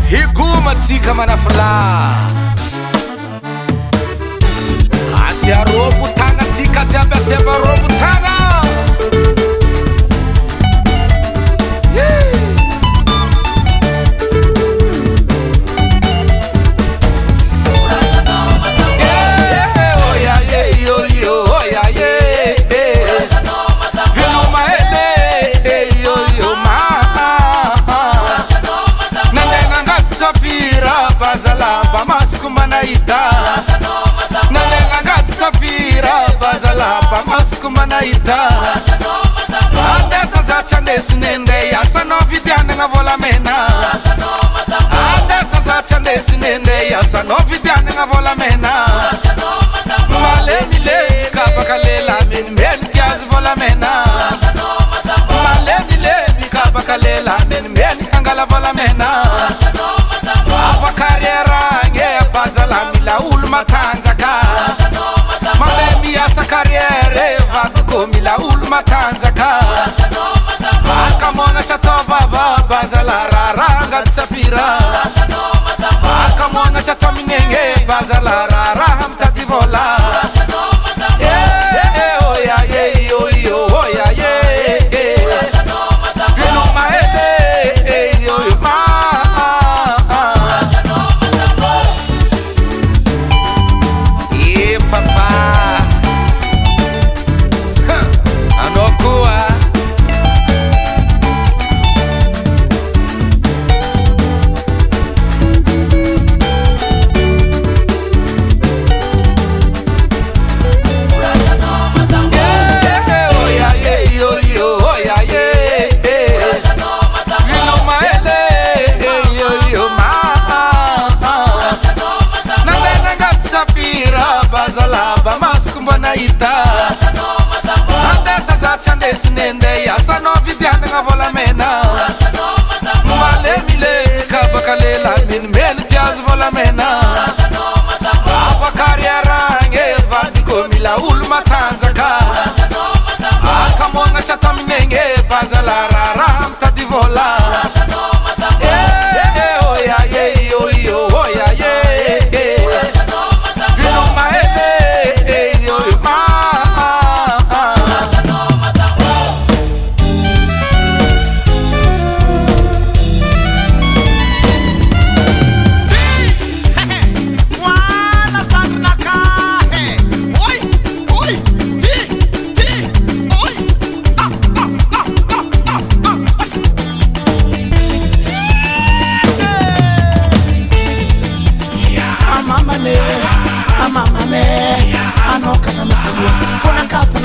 hikomatsika manafla asia robotagna tsika jiaby asiaba robotagna bazalaba masku manaita nanenangati safira bazalaba masku manaita andesa zachandesi nende yasa novidiane nga volamena andesa zachandesi nende yasa novidiane nga volamena malemile kabakalela min mentiaz volamena malemile kabakalela min mentangala volamena ava carriera nge bazala mila ulma tanzaka mabemi asa carriere vatuko mila ulma tanzaka akamona chatova bazala raranga tsapira akamona chataminenge bazala raram tativola oya ye oya ye dino maele yo ma andesa zachandesi nende yasa novidiane nga volamena malemile kabakalela min mentiaz volamena ava carriera nge vatiko mila ulma tanzaka akamonga chataminenge bazala raram tadivola oya ye oya ye dino maele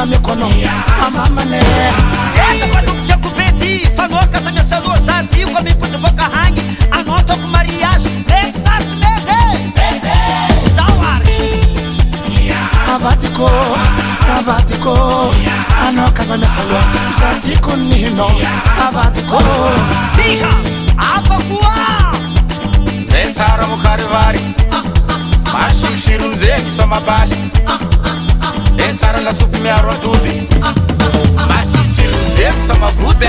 na mikono amamane enda kwa kucha kubeti fagoka sa minha salua zati com me puto boca hang anota com mariage pensat meze dawari avatiko anoka sa minha salua zati com nino avatiko diga afakua pensara mo carivari baixo shirunze soma bali Ensara la supi me arrotude mas se o zero sama vude